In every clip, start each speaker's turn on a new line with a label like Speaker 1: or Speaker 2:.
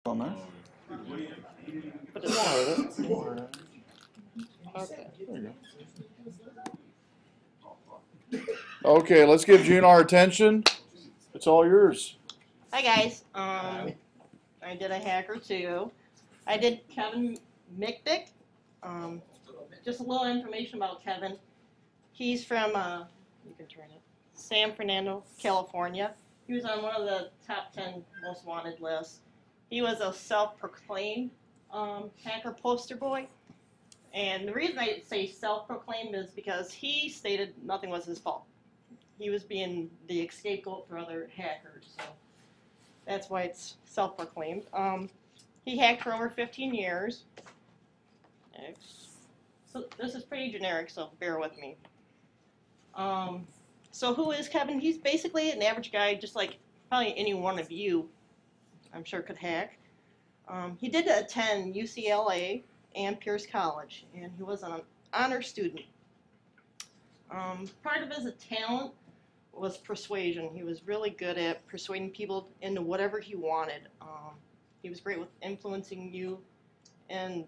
Speaker 1: On there.
Speaker 2: But it's okay.
Speaker 1: There you go. Okay, let's give June our attention. It's all yours.
Speaker 2: Hi guys. I did a hack or two. I did Kevin Mickdick. Just a little information about Kevin. He's from you can turn it. San Fernando, California. He was on one of the top 10 most wanted lists. He was a self-proclaimed hacker poster boy. And the reason I say self-proclaimed is because he stated nothing was his fault. He was being the scapegoat for other hackers. So that's why it's self-proclaimed. He hacked for over 15 years. So this is pretty generic, so bear with me. So who is Kevin? He's basically an average guy, just like probably any one of you, I'm sure, could hack. He did attend UCLA and Pierce College, and he was an honor student. Part of his talent was persuasion. He was really good at persuading people into whatever he wanted. He was great with influencing you and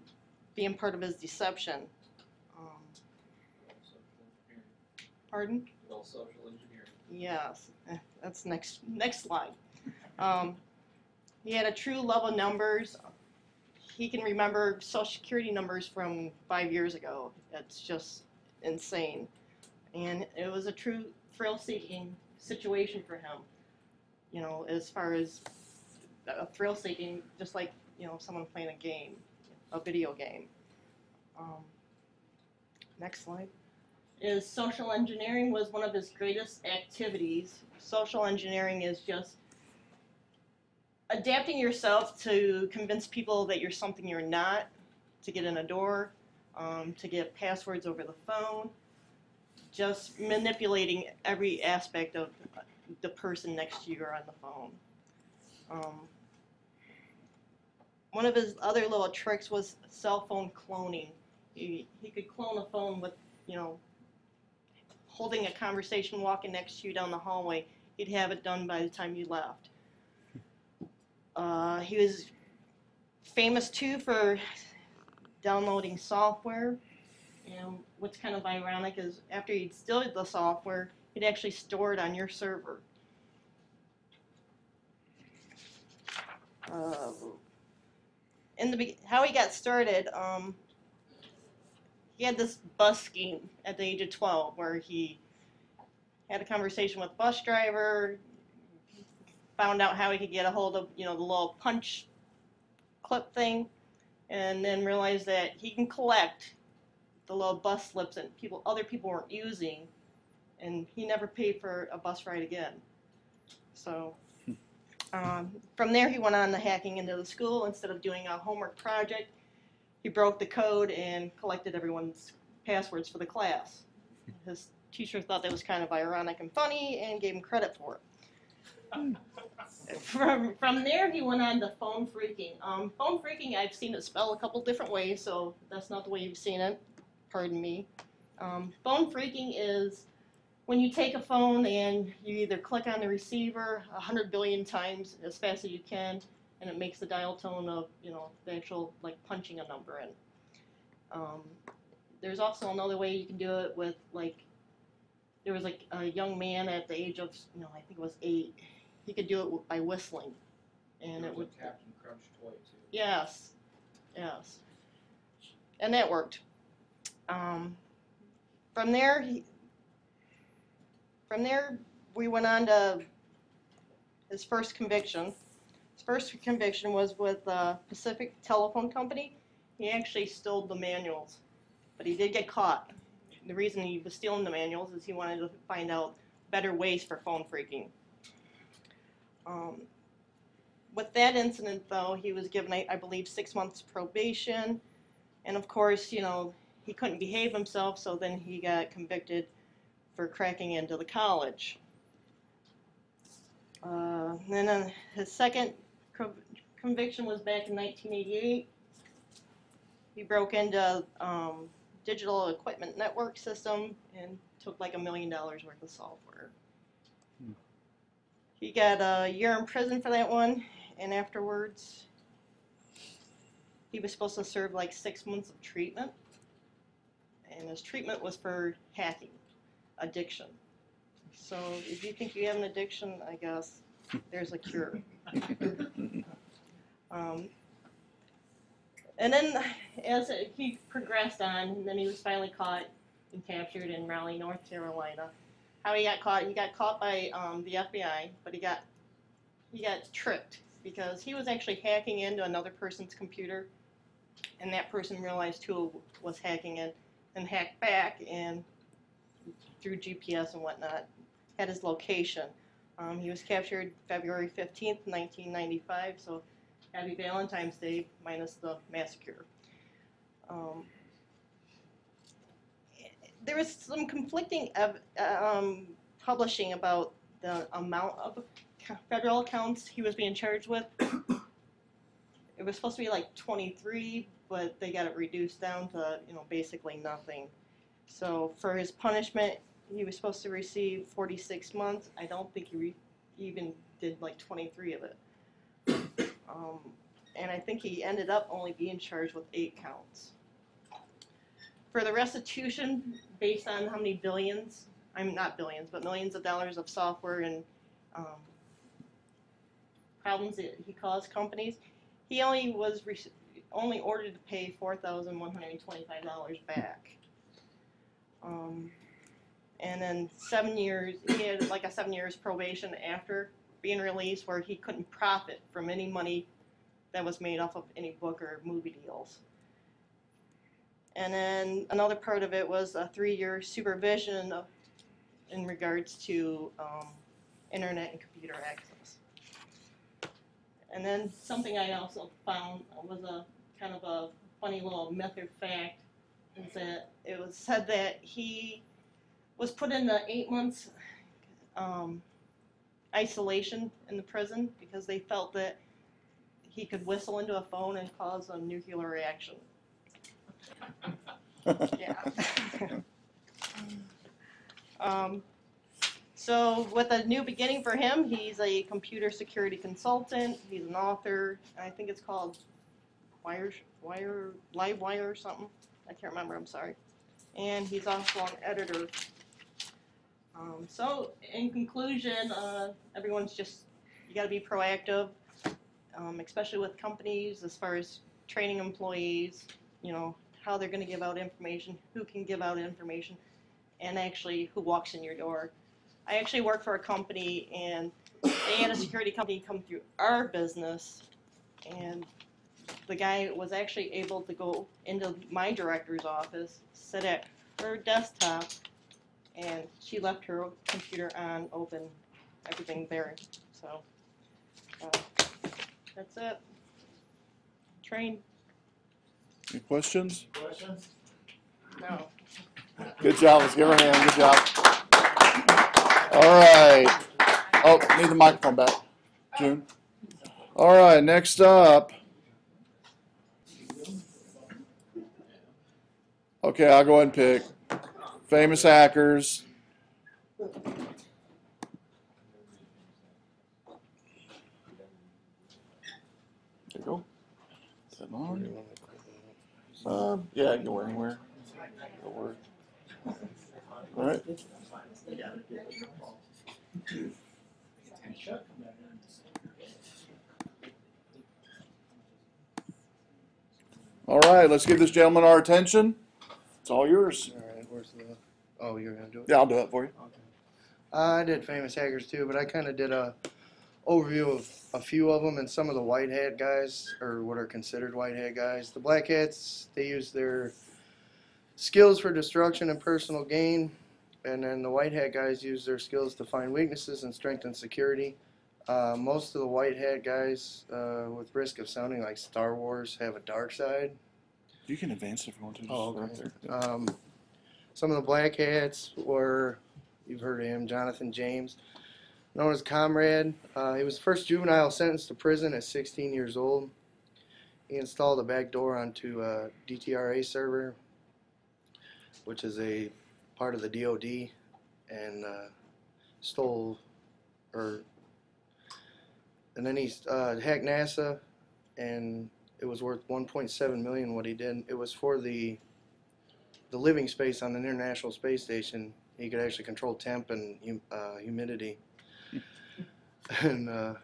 Speaker 2: being part of his deception. Pardon?
Speaker 3: All social engineering.
Speaker 2: Yes, that's next slide. He had a true love of numbers. He can remember social security numbers from 5 years ago. It's just insane. And it was a true thrill-seeking situation for him. You know, as far as a thrill-seeking, just like, you know, someone playing a game, a video game. Next slide. Is social engineering was one of his greatest activities. Social engineering is just adapting yourself to convince people that you're something you're not, to get in a door, to get passwords over the phone, just manipulating every aspect of the person next to you or on the phone. One of his other little tricks was cell phone cloning. He could clone a phone with, you know, holding a conversation, walking next to you down the hallway. He'd have it done by the time you left. He was famous too for downloading software. And what's kind of ironic is after he'd steal the software, he'd actually store it on your server. How he got started, he had this bus scheme at the age of 12 where he had a conversation with a bus driver, found out how he could get a hold of, you know, the little punch clip thing, and then realized that he can collect the little bus slips that other people weren't using, and he never paid for a bus ride again. So from there he went on to hacking into the school. Instead of doing a homework project, he broke the code and collected everyone's passwords for the class. His teacher thought that was kind of ironic and funny and gave him credit for it. From there, he went on to phone phreaking. Phone phreaking, I've seen it spelled a couple different ways, so that's not the way you've seen it. Pardon me. Phone phreaking is when you take a phone and you either click on the receiver 100 billion times as fast as you can, and it makes the dial tone of, you know, the actual, like, punching a number in. There's also another way you can do it with, like, there was, like, a young man at the age of, you know, I think it was 8. He could do it by whistling, and it would.
Speaker 3: Captain Crunch toy too.
Speaker 2: Yes, yes, and that worked. From there, we went on to his first conviction. His first conviction was with Pacific Telephone Company. He actually stole the manuals, but he did get caught. The reason he was stealing the manuals is he wanted to find out better ways for phone phreaking. With that incident, though, he was given, I believe, 6 months probation, and of course, you know, he couldn't behave himself, so then he got convicted for cracking into the college. Then his second conviction was back in 1988. He broke into Digital Equipment Network System and took like $1 million worth of software. He got a year in prison for that one, and afterwards he was supposed to serve like 6 months of treatment, and his treatment was for hacking, addiction. So if you think you have an addiction, I guess there's a cure. And then as he progressed on, and then he was finally caught and captured in Raleigh, North Carolina. How he got caught by the FBI, but he got tricked because he was actually hacking into another person's computer, and that person realized who was hacking in and hacked back, and through GPS and whatnot, had his location. He was captured February 15th, 1995, so happy Valentine's Day minus the massacre. There was some conflicting publishing about the amount of federal accounts he was being charged with. It was supposed to be like 23, but they got it reduced down to, basically nothing. So for his punishment, he was supposed to receive 46 months. I don't think he even did like 23 of it. And I think he ended up only being charged with 8 counts. For the restitution, based on how many billions, not billions, but millions of dollars of software and problems that he caused companies, he only was only ordered to pay $4,125 back. And then 7 years, he had like a 7 years probation after being released, where he couldn't profit from any money that was made off of any book or movie deals. And then another part of it was a 3-year supervision in regards to internet and computer access. And then something I also found was a kind of a funny little myth or fact, is that it was said that he was put in the 8 months isolation in the prison because they felt that he could whistle into a phone and cause a nuclear reaction. Yeah. So with a new beginning for him, he's a computer security consultant, he's an author, and I think it's called Livewire or something. I can't remember, I'm sorry. And he's also an editor. So in conclusion, everyone's just, you gotta be proactive, especially with companies as far as training employees, how they're gonna give out information, who can give out information, and actually who walks in your door. I actually work for a company, and they had a security company come through our business, and the guy was actually able to go into my director's office, sit at her desktop, and she left her computer on, open, everything there. So that's it. Train.
Speaker 1: Any questions?
Speaker 2: No.
Speaker 1: Good job. Let's give her a hand. Good job. All right. Oh, need the microphone back. June. All right. Next up. Okay, I'll go ahead and pick. Famous hackers. There you go. Is that on? Yeah, I can go anywhere. Go work. All right. All right, let's give this gentleman our attention. It's all yours.
Speaker 4: All right, where's the? Oh, you're gonna do it.
Speaker 1: Yeah, I'll do it for you.
Speaker 4: Okay. I did famous hackers too, but I kind of did a overview of a few of them and some of the white hat guys, or what are considered white hat guys. The black hats, they use their skills for destruction and personal gain, and then the white hat guys use their skills to find weaknesses and strengthen security. Most of the white hat guys, with risk of sounding like Star Wars, have a dark side.
Speaker 1: You can advance if you want to.
Speaker 4: Oh,
Speaker 1: Right
Speaker 4: okay.
Speaker 1: there.
Speaker 4: Some of the black hats were, you've heard of him, Jonathan James, known as Comrade. He was the first juvenile sentenced to prison at 16 years old. He installed a backdoor onto a DTRA server, which is a part of the DoD, and and then he hacked NASA and it was worth 1.7 million. What he did, it was for the living space on the International Space Station. He could actually control temp and humidity. And a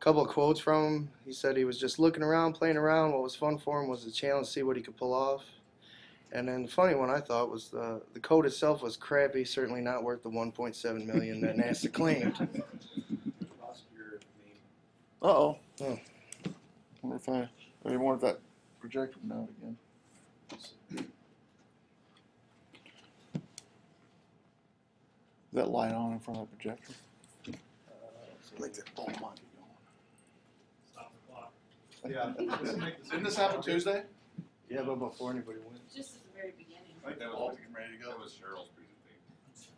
Speaker 4: couple of quotes from him. He said he was just looking around, playing around. What was fun for him was the challenge to see what he could pull off. And then the funny one I thought was the code itself was crappy, certainly not worth the 1.7 million that NASA claimed.
Speaker 1: Uh-oh.
Speaker 4: Oh.
Speaker 1: Wonder if I maybe more of that projector now again. Is that light on in front of the projector? Like that. Oh, come on, keep going. Yeah. Didn't this happen Tuesday?
Speaker 4: Yeah, but before anybody went.
Speaker 5: Just at the very beginning.
Speaker 1: I think that was all getting ready to go.
Speaker 6: That was Cheryl's presentation.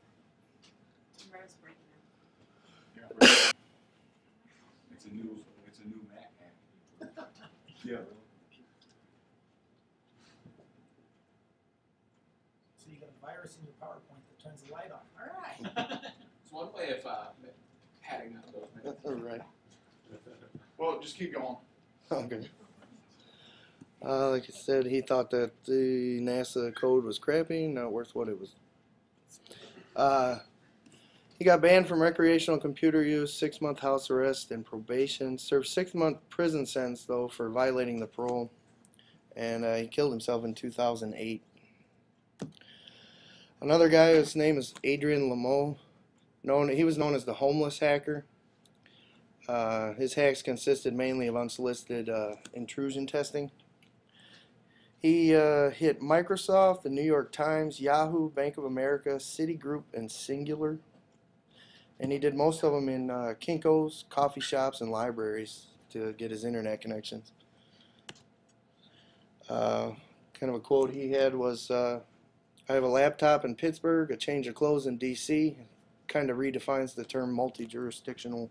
Speaker 5: Rose breaking up.
Speaker 1: Yeah.
Speaker 6: It's a new Mac hack.
Speaker 1: Yeah.
Speaker 7: So you got a virus in your PowerPoint that turns the light on.
Speaker 5: All right.
Speaker 3: It's one way of padding out those minutes.
Speaker 4: All right.
Speaker 1: Well, just keep going.
Speaker 4: Okay. Like I said, he thought that the NASA code was crappy, not worth what it was. He got banned from recreational computer use, 6-month house arrest, and probation. Served 6-month prison sentence, though, for violating the parole. And he killed himself in 2008. Another guy, his name is Adrian Lameau. He was known as the homeless hacker. His hacks consisted mainly of unsolicited intrusion testing. He hit Microsoft, the New York Times, Yahoo, Bank of America, Citigroup, and Singular. And he did most of them in Kinko's, coffee shops, and libraries to get his internet connections. Kind of a quote he had was, I have a laptop in Pittsburgh, a change of clothes in D.C. Kind of redefines the term multi-jurisdictional.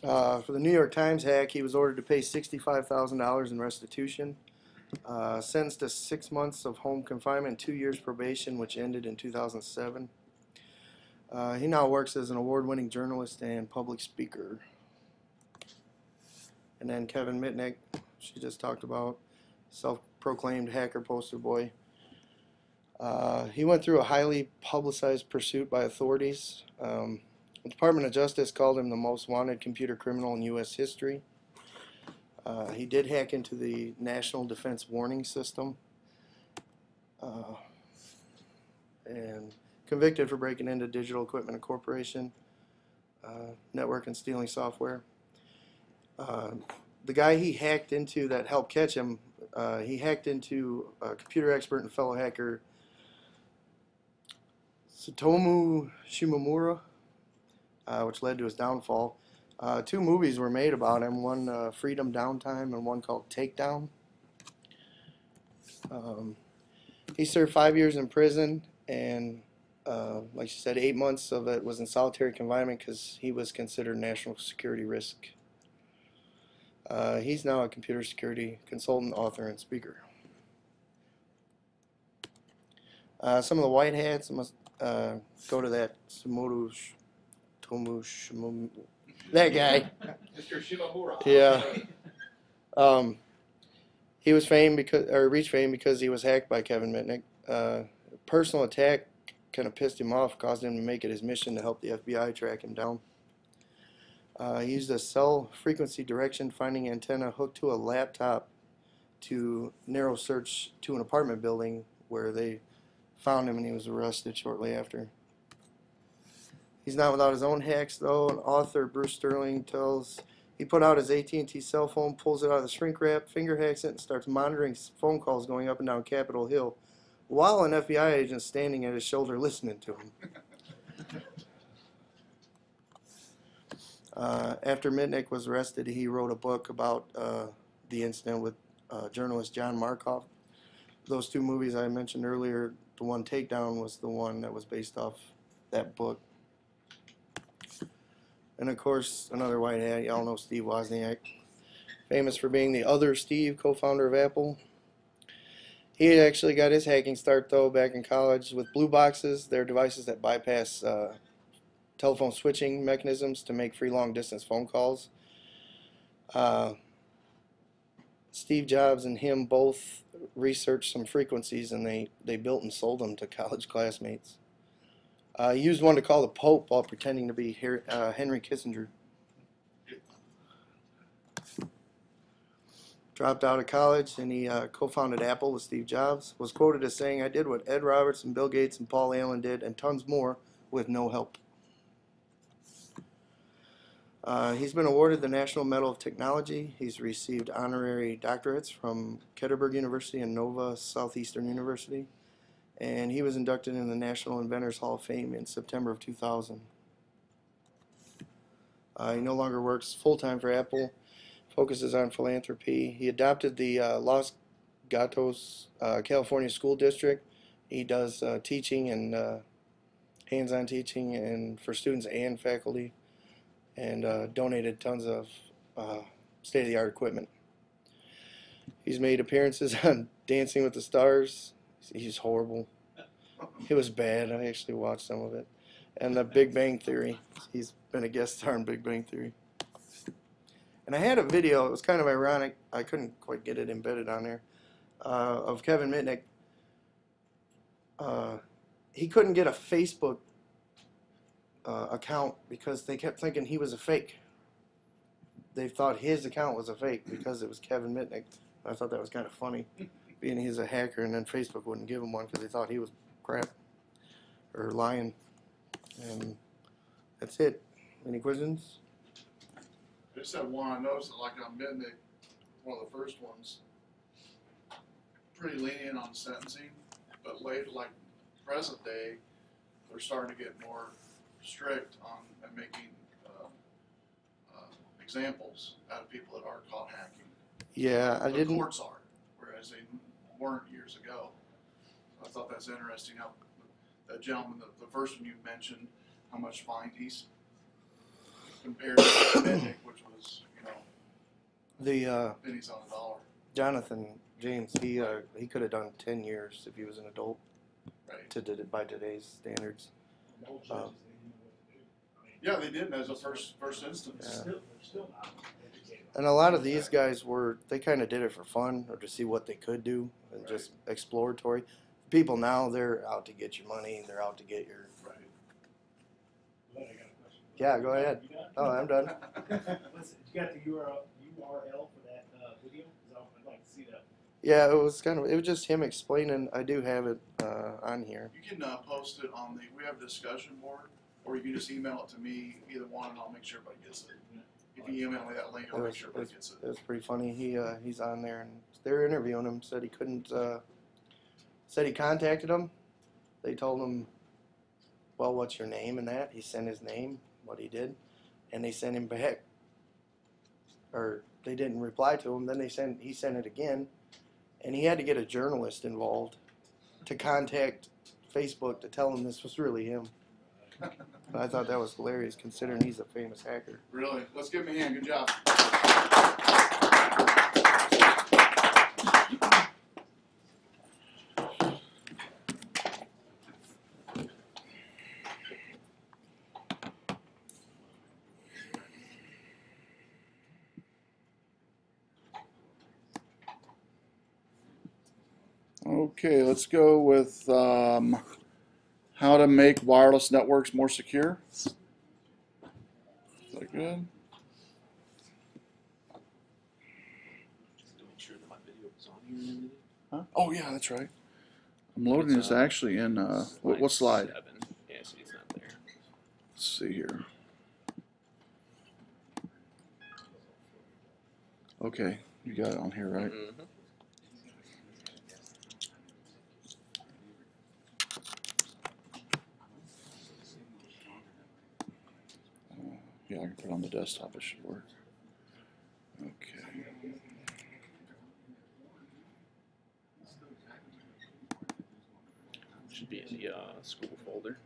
Speaker 4: For the New York Times hack, he was ordered to pay $65,000 in restitution. Sentenced to 6 months of home confinement and 2 years probation, which ended in 2007. He now works as an award-winning journalist and public speaker. And then Kevin Mitnick, she just talked about, self-proclaimed hacker poster boy. He went through a highly publicized pursuit by authorities. The Department of Justice called him the most wanted computer criminal in U.S. history. He did hack into the National Defense Warning System and convicted for breaking into Digital Equipment Corporation, network and stealing software. The guy he hacked into that helped catch him, he hacked into a computer expert and fellow hacker, Satomu Shimomura, which led to his downfall. 2 movies were made about him, one Freedom Downtime and one called Takedown. He served 5 years in prison, and like she said, 8 months of it was in solitary confinement because he was considered a national security risk. He's now a computer security consultant, author, and speaker. Some of the white hats must go to that that guy.
Speaker 3: Mr. Shimamura.
Speaker 4: Yeah. He was reached fame because he was hacked by Kevin Mitnick. Personal attack kind of pissed him off, caused him to make it his mission to help the FBI track him down. He used a cell frequency direction finding antenna hooked to a laptop to narrow search to an apartment building where they found him, and he was arrested shortly after. He's not without his own hacks, though. An author, Bruce Sterling, tells he put out his AT&T cell phone, pulls it out of the shrink wrap, finger hacks it, and starts monitoring phone calls going up and down Capitol Hill while an FBI agent standing at his shoulder listening to him. After Mitnick was arrested, he wrote a book about the incident with journalist John Markoff. Those 2 movies I mentioned earlier, the one Takedown was the one that was based off that book. And of course, another white hat, y'all know Steve Wozniak, famous for being the other Steve, co-founder of Apple. He actually got his hacking start, though, back in college with blue boxes. They're devices that bypass telephone switching mechanisms to make free long distance phone calls. Steve Jobs and him both researched some frequencies, and they built and sold them to college classmates. He used one to call the Pope while pretending to be Henry Kissinger. Dropped out of college, and he co-founded Apple with Steve Jobs. Was quoted as saying, "I did what Ed Roberts and Bill Gates and Paul Allen did, and tons more, with no help." He's been awarded the National Medal of Technology. He's received honorary doctorates from Ketterberg University and Nova Southeastern University. And he was inducted in the National Inventors Hall of Fame in September of 2000. He no longer works full-time for Apple, focuses on philanthropy. He adopted the Los Gatos, California School District. He does teaching and hands-on teaching and for students and faculty, and donated tons of state-of-the-art equipment. He's made appearances on Dancing with the Stars. He's horrible. It was bad. I actually watched some of it. And the Big Bang Theory. He's been a guest star in Big Bang Theory. And I had a video. It was kind of ironic. I couldn't quite get it embedded on there. Of Kevin Mitnick. He couldn't get a Facebook account because they kept thinking he was a fake. They thought his account was a fake because it was Kevin Mitnick. I thought that was kind of funny, being he's a hacker, and then Facebook wouldn't give him one because they thought he was crap or lying. And that's it. Any questions?
Speaker 1: I just had one. I noticed that, like on Mitnick, one of the first ones, pretty lenient on sentencing, but late, like present day, they're starting to get more strict on making examples out of people that are caught hacking.
Speaker 4: Yeah, I
Speaker 1: The
Speaker 4: didn't.
Speaker 1: courts are, whereas they weren't years ago. I thought that's interesting how that gentleman, the first one you mentioned, how much fine he's compared to Mitnick, which was,
Speaker 4: The
Speaker 1: pennies on a dollar.
Speaker 4: Jonathan James, he could have done 10 years if he was an adult,
Speaker 1: Right.
Speaker 4: by today's standards.
Speaker 1: Yeah, they did as a first instance.
Speaker 4: Yeah.
Speaker 7: They're still not educated.
Speaker 4: And a lot of these guys they kind of did it for fun or to see what they could do and
Speaker 1: Right.
Speaker 4: just exploratory. People now, they're out to get your money. They're out to get your.
Speaker 1: Right.
Speaker 7: But I got a question.
Speaker 4: Yeah, go ahead.
Speaker 7: You done?
Speaker 4: Oh, I'm done.
Speaker 7: Listen, you got the URL for that video? 'Cause I'd like to see that.
Speaker 4: Yeah, it was just him explaining. I do have it on here.
Speaker 1: You can post it on we have a discussion board, or you can just email it to me, either one, and I'll make sure everybody gets it. If you email me that link, I'll make sure everybody gets it.
Speaker 4: It was pretty funny. He's on there, and they're interviewing him. Said he couldn't. Said he contacted him. They told him, "Well, what's your name?" and that. He sent his name, what he did, and they sent him back. Or they didn't reply to him. Then he sent it again, and he had to get a journalist involved to contact Facebook to tell him this was really him. I thought that was hilarious, considering he's a famous hacker.
Speaker 1: Really? Let's give him a hand. Good job. Okay, let's go with how to make wireless networks more secure. Is that good? Huh? Oh yeah, that's right. I'm loading this actually in what slide?
Speaker 3: 7. Yeah, see, it's not there.
Speaker 1: Let's see here. Okay, you got it on here, right?
Speaker 3: Mm-hmm.
Speaker 1: Yeah, I can put it on the desktop. It should work. Okay.
Speaker 3: Should be in the school folder.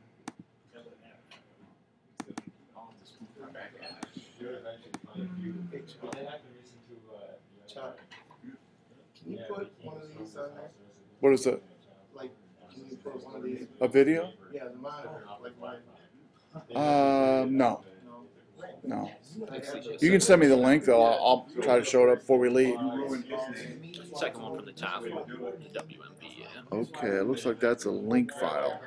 Speaker 4: Chuck, can you put one of these on there?
Speaker 1: What is that?
Speaker 4: Like, can you put one of these?
Speaker 1: A video?
Speaker 4: Yeah, the monitor, like mine.
Speaker 5: No. No. You can send me the link though. I'll try to show it up before we leave.
Speaker 8: Second one from the top, the WMP, yeah.
Speaker 5: Okay, it looks like that's a link file.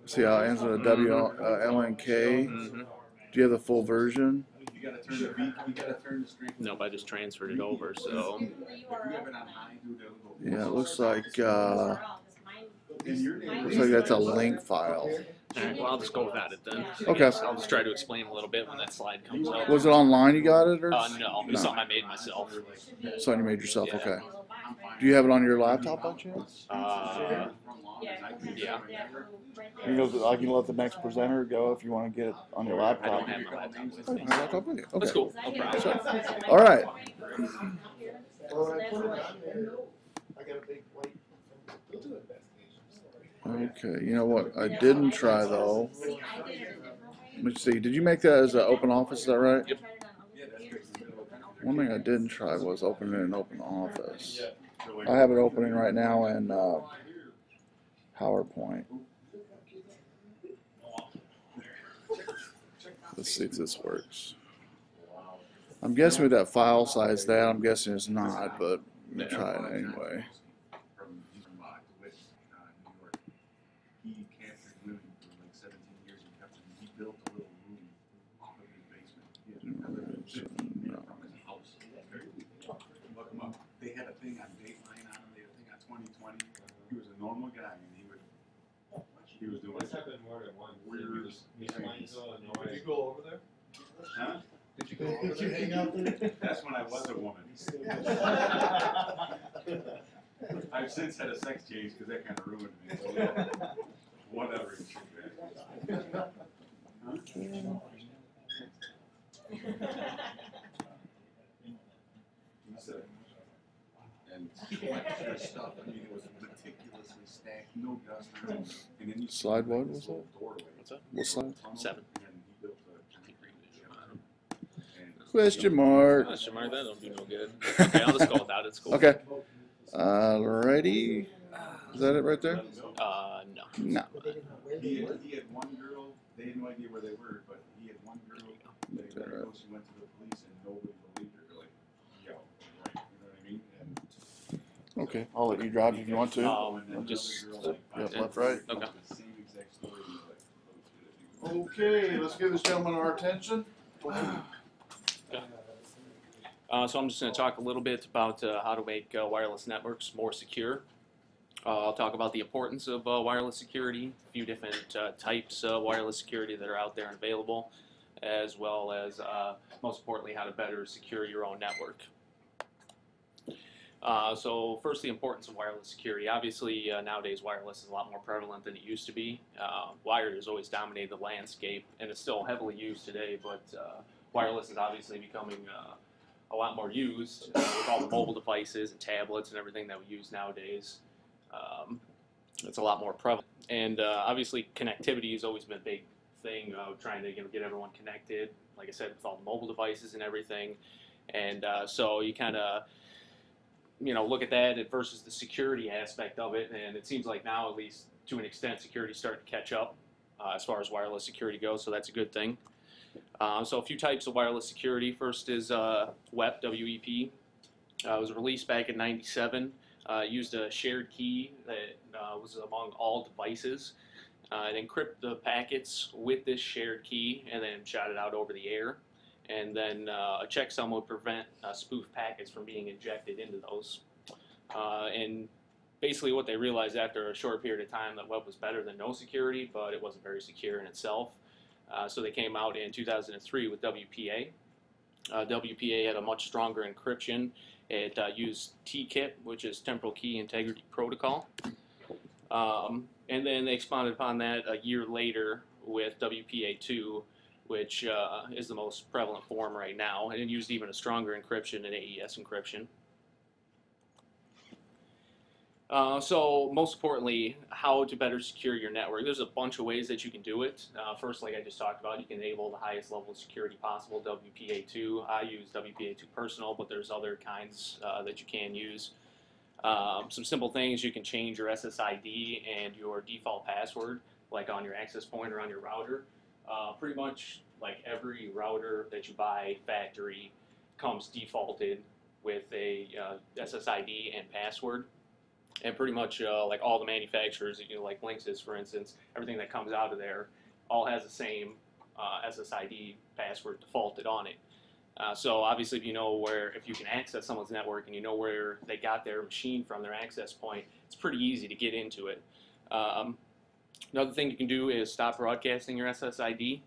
Speaker 5: See how it ends with a WLNK?
Speaker 8: Mm-hmm.
Speaker 5: Do you have the full version?
Speaker 6: You gotta turn the beat, you gotta turn the strength.
Speaker 8: Nope, I just transferred it over, so.
Speaker 6: If you have it on high, do the
Speaker 5: Yeah, it looks like that's a link file.
Speaker 8: Alright, well, I'll just go without it then.
Speaker 5: Okay.
Speaker 8: I'll just try to explain a little bit when that slide comes up.
Speaker 5: Was it online you got it, or?
Speaker 8: No, it was something I made myself.
Speaker 5: Something you made yourself,
Speaker 8: Yeah.
Speaker 5: okay. Do you have it on your laptop by chance?
Speaker 8: Yeah.
Speaker 5: You know, I can let the next presenter go if you want to get it on your
Speaker 8: I
Speaker 5: laptop.
Speaker 8: don't have my laptop with
Speaker 5: Oh,
Speaker 8: me.
Speaker 5: you have a laptop with you? Okay.
Speaker 8: That's cool, no problem.
Speaker 5: All right.
Speaker 4: I got a big white.
Speaker 5: Okay, you know what I didn't try though? Let me see, did you make that as an open office, is that right?
Speaker 8: Yep.
Speaker 5: One thing I didn't try was opening an open office. I have it opening right now in PowerPoint. Let's see if this works. I'm guessing with that file size that, I'm guessing it's not, but I'm gonna try it anyway.
Speaker 6: He captured women for like 17 years and kept them. He built a little room off of his basement. He had another 15 feet from his house. Look him up. They had a thing on Dateline on him. They had a thing on 2020. He was a normal guy, and he was doing
Speaker 9: It's happened more than once.
Speaker 6: weird
Speaker 9: Did you
Speaker 6: things.
Speaker 9: go over there?
Speaker 6: Huh?
Speaker 9: Did you go over
Speaker 4: Did you
Speaker 9: there?
Speaker 4: hang out there?
Speaker 6: That's when I was a woman. I've since had a sex change because that kind of ruined me. So, yeah. Whatever. And extra stuff. I mean, it was meticulously stacked, no dust on it. And then you
Speaker 5: Slide what was that?
Speaker 8: What's that?
Speaker 5: What slide?
Speaker 8: 7.
Speaker 6: And he built a concrete and
Speaker 5: Question mark.
Speaker 8: Question mark, that'll do no good. Okay, I'll just go without it, it's cool.
Speaker 5: Okay. Alrighty. Is that it right there?
Speaker 8: No.
Speaker 5: No.
Speaker 6: he had one girl, they had no idea where they were, but he had one girl that he let her go, she went to the police and nobody believed her, like, yo, right, you know what I mean? And
Speaker 5: Okay, I'll let you drive if you want to.
Speaker 6: and then
Speaker 8: just-
Speaker 6: another girl, like,
Speaker 5: Yep, left, right.
Speaker 8: Okay.
Speaker 6: the same exact story, and like, oh shit, if you
Speaker 1: Okay, let's give this gentleman our attention.
Speaker 8: So I'm just going to talk a little bit about how to make wireless networks more secure. I'll talk about the importance of wireless security, a few different types of wireless security that are out there and available, as well as, most importantly, how to better secure your own network. So first, the importance of wireless security. Obviously, nowadays wireless is a lot more prevalent than it used to be. Wired has always dominated the landscape, and it's still heavily used today, but wireless is obviously becoming a lot more used with all the mobile devices and tablets and everything that we use nowadays. It's a lot more prevalent. And obviously, connectivity has always been a big thing, trying to get everyone connected, like I said, with all the mobile devices and everything. And so you kind of look at that versus the security aspect of it, and it seems like now, at least to an extent, security is starting to catch up as far as wireless security goes, so that's a good thing. So a few types of wireless security. First is WEP, W-E-P. It was released back in '97. Used a shared key that was among all devices. It encrypted the packets with this shared key and then shot it out over the air. And then a checksum would prevent spoof packets from being injected into those. And basically what they realized after a short period of time that web was better than no security, but it wasn't very secure in itself. So they came out in 2003 with WPA. WPA had a much stronger encryption. It used TKIP, which is Temporal Key Integrity Protocol. And then they expanded upon that a year later with WPA2, which is the most prevalent form right now, and it used even a stronger encryption than AES encryption. So most importantly, how to better secure your network. There's a bunch of ways that you can do it. First, like I just talked about, you can enable the highest level of security possible, WPA2. I use WPA2 Personal, but there's other kinds that you can use. Some simple things, you can change your SSID and your default password, like on your access point or on your router. Pretty much like every router that you buy factory comes defaulted with a SSID and password. And pretty much like all the manufacturers, like Linksys for instance, everything that comes out of there all has the same SSID password defaulted on it. So obviously if if you can access someone's network and you know where they got their machine from, their access point, it's pretty easy to get into it. Another thing you can do is stop broadcasting your SSID.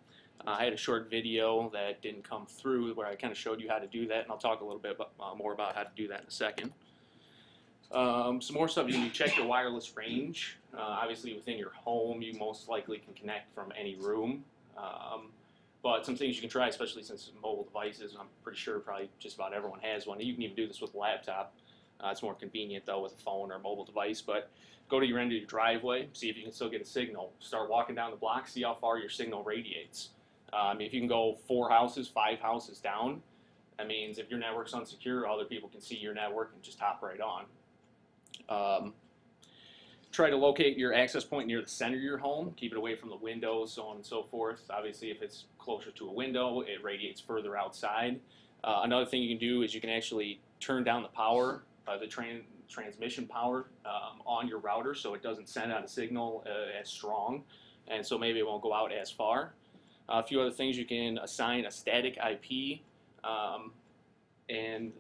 Speaker 8: I had a short video that didn't come through where I kind of showed you how to do that, and I'll talk a little bit more about how to do that in a second. Some more stuff, you check your wireless range. Obviously within your home, you most likely can connect from any room. But some things you can try, especially since mobile devices, I'm pretty sure probably just about everyone has one. You can even do this with a laptop. It's more convenient though with a phone or a mobile device, but go to your end of your driveway, see if you can still get a signal. Start walking down the block, see how far your signal radiates. If you can go 4 houses, 5 houses down, that means if your network's unsecure, other people can see your network and just hop right on. Try to locate your access point near the center of your home. Keep it away from the windows, so on and so forth. Obviously, if it's closer to a window, it radiates further outside. Another thing you can do is you can actually turn down the power, the transmission power on your router so it doesn't send out a signal as strong, and so maybe it won't go out as far. A few other things, you can assign a static IP, and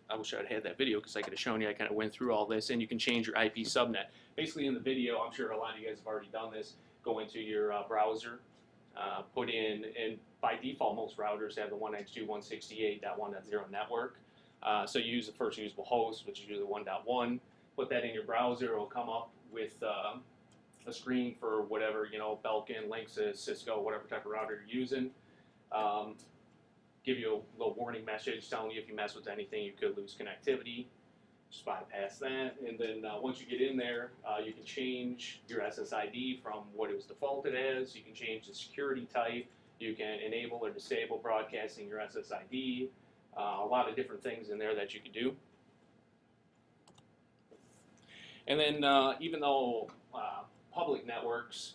Speaker 8: I wish I'd had that video because I could have shown you. I kind of went through all this, and you can change your IP subnet. Basically in the video, I'm sure a lot of you guys have already done this, go into your browser, put in, and by default most routers have the 192.168.1.0 network. So you use the first usable host, which is usually 1.1. Put that in your browser, it will come up with a screen for whatever, Belkin, Linksys, Cisco, whatever type of router you're using. Give you a little warning message telling you if you mess with anything, you could lose connectivity. Just bypass that, and then once you get in there, you can change your SSID from what it was defaulted as. You can change the security type. You can enable or disable broadcasting your SSID. A lot of different things in there that you can do. And then even though public networks,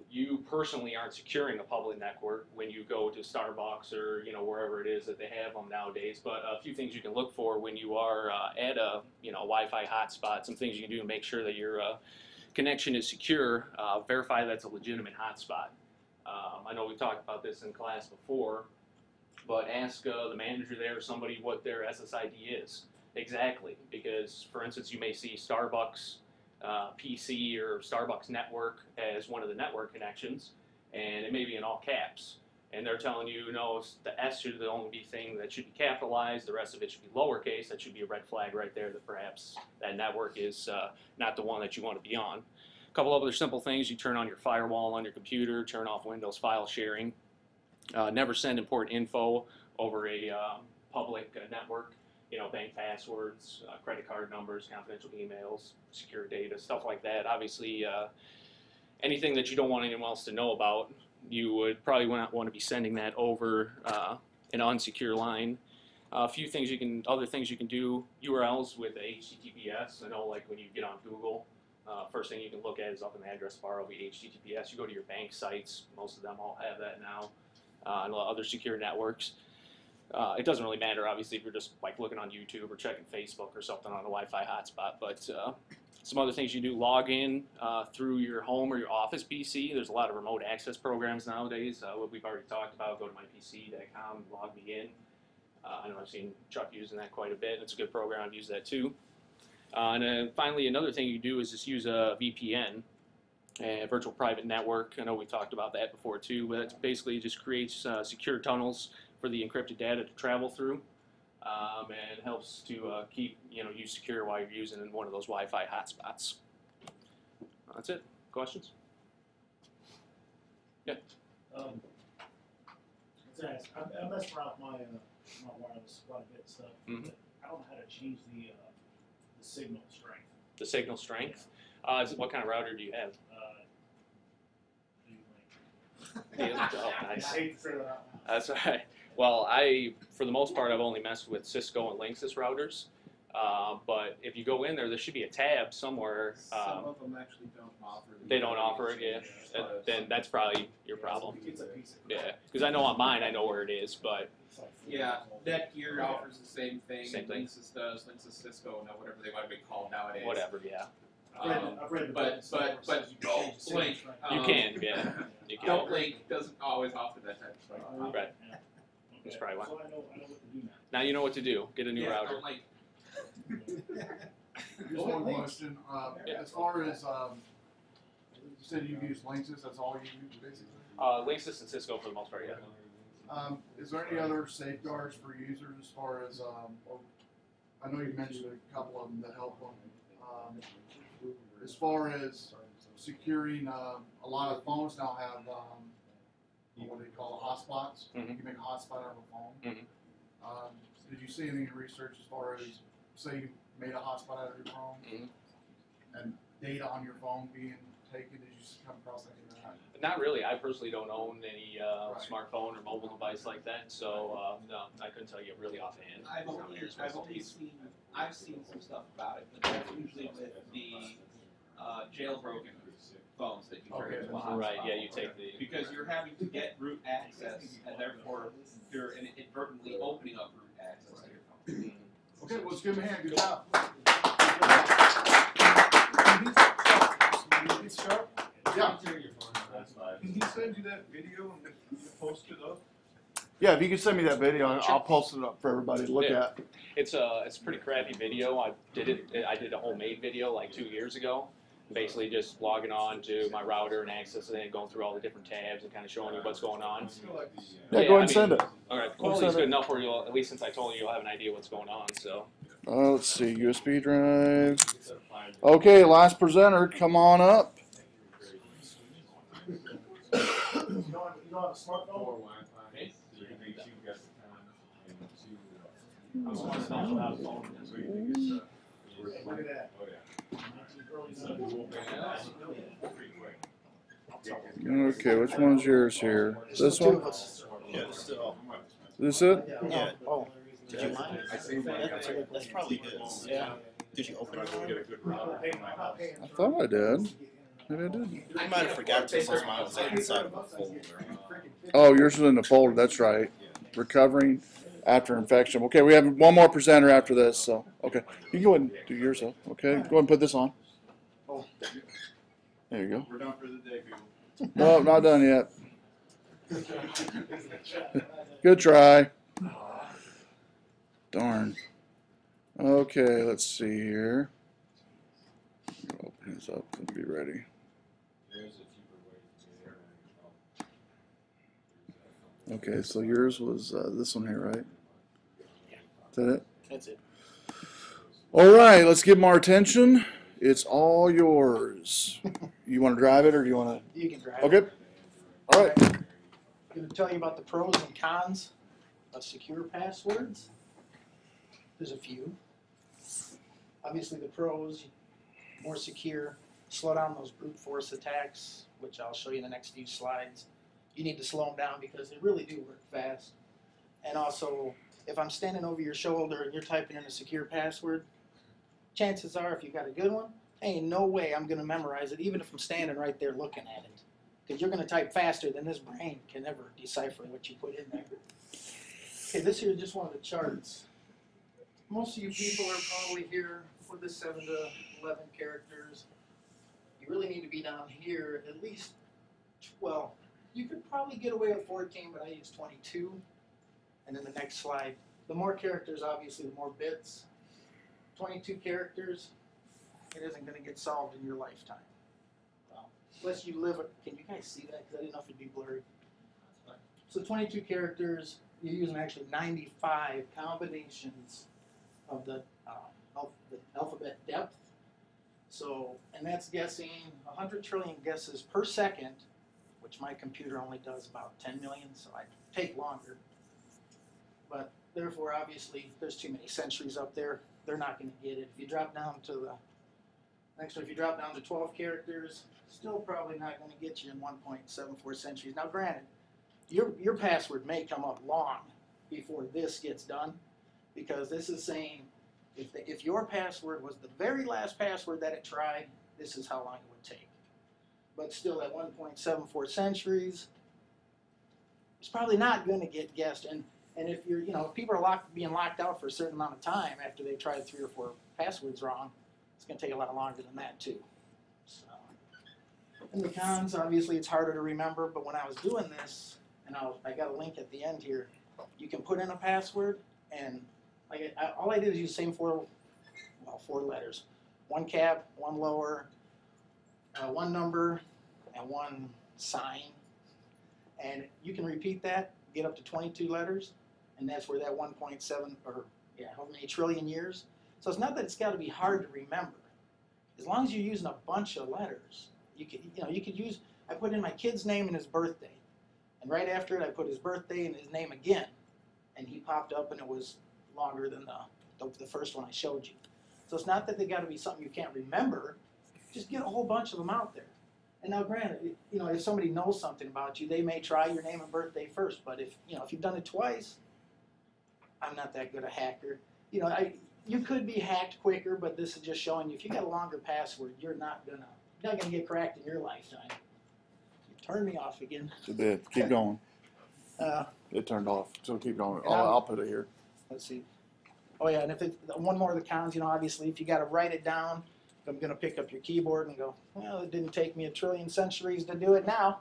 Speaker 8: you personally aren't securing a public network when you go to Starbucks or wherever it is that they have them nowadays. But a few things you can look for when you are at a Wi-Fi hotspot. Some things you can do to make sure that your connection is secure. Verify that's a legitimate hotspot. I know we talked about this in class before, but ask the manager there or somebody what their SSID is exactly. Because, for instance, you may see Starbucks PC or Starbucks network as one of the network connections, and it may be in all caps. And they're telling you, no, the S should the only be thing that should be capitalized, the rest of it should be lowercase. That should be a red flag right there that perhaps that network is not the one that you want to be on. A couple of other simple things, you turn on your firewall on your computer, turn off Windows file sharing. Never send important info over a public network. Bank passwords, credit card numbers, confidential emails, secure data, stuff like that. Obviously, anything that you don't want anyone else to know about, you would probably not want to be sending that over an unsecure line. Other things you can do, URLs with HTTPS. I know, like when you get on Google, first thing you can look at is up in the address bar will be HTTPS. You go to your bank sites, most of them all have that now, and other secure networks. It doesn't really matter, obviously, if you're just like looking on YouTube or checking Facebook or something on a Wi-Fi hotspot. But some other things you do, log in through your home or your office PC. There's a lot of remote access programs nowadays. What we've already talked about, go to mypc.com, log me in. I know I've seen Chuck using that quite a bit. It's a good program. I've used that too. And then finally, another thing you do is just use a VPN, a virtual private network. I know we talked about that before too, but it basically just creates secure tunnels for the encrypted data to travel through, and helps to keep you secure while you're using in one of those Wi-Fi hotspots. That's it. Questions? Yeah.
Speaker 7: I messed around with my wireless quite a bit and stuff.
Speaker 8: Mm-hmm.
Speaker 7: I don't know how to change the signal strength.
Speaker 8: The signal strength. What kind of router do you have? Oh, nice.
Speaker 7: I hate to say that.
Speaker 8: That's all right. Well, for the most part, I've only messed with Cisco and Linksys routers. But if you go in there, there should be a tab somewhere.
Speaker 3: Some of them actually don't offer.
Speaker 8: They don't offer it, yeah. Then that's probably your problem.
Speaker 7: It's a piece of
Speaker 8: Yeah, because I know on mine, I know where it is, but
Speaker 3: Yeah, Netgear offers the same thing.
Speaker 8: Same thing.
Speaker 3: Linksys does. Linksys, Cisco, now whatever they might be called nowadays.
Speaker 8: whatever, yeah.
Speaker 7: I've read the book.
Speaker 3: But Blink,
Speaker 8: You can, yeah. You can.
Speaker 3: Blink doesn't always offer that type of stuff.
Speaker 8: Right.
Speaker 7: Yeah.
Speaker 8: That's probably why.
Speaker 7: So I know what to do now.
Speaker 8: Now you know what to do. Get a new
Speaker 3: Yeah,
Speaker 8: router.
Speaker 3: don't like.
Speaker 1: Just one question, as far as, you said you've used Linksys, that's all you use basically?
Speaker 8: Linksys and Cisco for the most part, yeah.
Speaker 1: Is there any other safeguards for users as far as, I know you mentioned a couple of them that help them. As far as securing, a lot of phones now have, what do they call it, hotspots?
Speaker 8: Mhm.
Speaker 1: You can make a hotspot out of a phone.
Speaker 8: Mhm.
Speaker 1: Did you see anything in research as far as, say you made a hotspot out of your phone?
Speaker 8: Mhm.
Speaker 1: And data on your phone being taken, did you come across any of that?
Speaker 8: Not really. I personally don't own any
Speaker 1: Right.
Speaker 8: smartphone or mobile device like that, so no, I couldn't tell you really offhand.
Speaker 3: I've seen some stuff about it, but that's usually with the jailbroken phones that you turn into a hotspot.
Speaker 8: Right, yeah, you take the.
Speaker 3: Because you're having to get root access, and therefore you're inadvertently opening up root access to your phone.
Speaker 1: Okay, well, let's give him a hand, good job. Yeah.
Speaker 6: Can he send you that video and you post it up?
Speaker 5: Yeah, if you could send me that video, I'll post it up for everybody to look
Speaker 8: Yeah.
Speaker 5: at.
Speaker 8: It's a pretty crappy video. I did a homemade video like 2 years ago. Basically just logging on to my router and accessing it, going through all the different tabs and kind of showing you what's going on.
Speaker 5: Yeah,
Speaker 8: Yeah,
Speaker 5: go ahead
Speaker 8: I
Speaker 5: and send
Speaker 8: mean-
Speaker 5: it.
Speaker 8: All right, the
Speaker 5: We'll
Speaker 8: quality's
Speaker 5: send
Speaker 8: good
Speaker 5: it.
Speaker 8: enough where you'll, at least since I told you, you'll have an idea what's going on, so.
Speaker 5: Let's see, USB drive. Okay, last presenter, come on up.
Speaker 7: You don't have a smartphone? Look at that.
Speaker 5: Okay, which one's yours here? This one?
Speaker 10: Yeah, still.
Speaker 5: This it?
Speaker 10: Yeah. Oh, did you mind? That's probably his. Yeah. Did you open it?
Speaker 5: I thought I did. Maybe I didn't.
Speaker 10: I might have forgot to since mine was inside of a folder.
Speaker 5: Oh, yours was in the folder, that's right. Recovering after infection. Okay, we have one more presenter after this, so, okay. You can go ahead and do yours though, okay? Go ahead and put this on. There you go.
Speaker 6: We're done for the day, people.
Speaker 5: No, not done yet. Good try. Darn. Okay, let's see here. Open this up and be ready. Okay, so yours was this one here, right? Is that it?
Speaker 10: That's it.
Speaker 5: All right, let's give them our attention. It's all yours. You want to drive it or do you want
Speaker 11: You can drive.
Speaker 5: to? Okay. All right.
Speaker 11: I'm going to tell you about the pros and cons of secure passwords. There's a few. Obviously the pros, more secure, slow down those brute force attacks, which I'll show you in the next few slides. You need to slow them down because they really do work fast. And also, if I'm standing over your shoulder and you're typing in a secure password, chances are if you've got a good one, ain't no way I'm going to memorize it, even if I'm standing right there looking at it. Because you're going to type faster than this brain can ever decipher what you put in there. Okay, this here is just one of the charts. Most of you people are probably here for the 7 to 11 characters. You really need to be down here at least, well, you could probably get away with 14, but I use 22. And then the next slide. The more characters, obviously, the more bits. 22 characters, it isn't going to get solved in your lifetime. Well, unless you live, can you guys see that? Because I didn't know if it'd be blurry. So 22 characters, you're using actually 95 combinations of the alphabet depth. So, and that's guessing 100 trillion guesses per second, which my computer only does about 10 million, so I take longer. But therefore, obviously, there's too many centuries up there. They're not going to get it. If you drop down to the next one, if you drop down to 12 characters, still probably not going to get you in 1.74 centuries. Now, granted, your password may come up long before this gets done, because this is saying If your password was the very last password that it tried, this is how long it would take. But still, at 1.74 centuries, it's probably not going to get guessed. And if you're, if people are being locked out for a certain amount of time after they've tried 3 or 4 passwords wrong, it's going to take a lot longer than that too. So, and the cons, obviously, it's harder to remember. But when I was doing this, and I got a link at the end here, you can put in a password, and all I did is use the same 4 letters, 1 cap, 1 lower, 1 number, and 1 sign. And you can repeat that, get up to 22 letters, and that's where that 1.7 or how many trillion years. So it's not that it's got to be hard to remember. As long as you're using a bunch of letters, you could use. I put in my kid's name and his birthday, and right after it, I put his birthday and his name again, and he popped up, and it was longer than the first one I showed you. So it's not that they got to be something you can't remember. Just get a whole bunch of them out there. And now, granted, if somebody knows something about you, they may try your name and birthday first. But if you've done it twice, I'm not that good a hacker. You could be hacked quicker, but this is just showing you if you got a longer password, you're not gonna get cracked in your lifetime. You turned me off again.
Speaker 5: It did. Keep going. It turned off, so keep going. I'll put it here.
Speaker 11: Let's see. Oh yeah, and if one more of the cons, obviously, if you got to write it down, if I'm going to pick up your keyboard and go, well, it didn't take me a trillion centuries to do it now.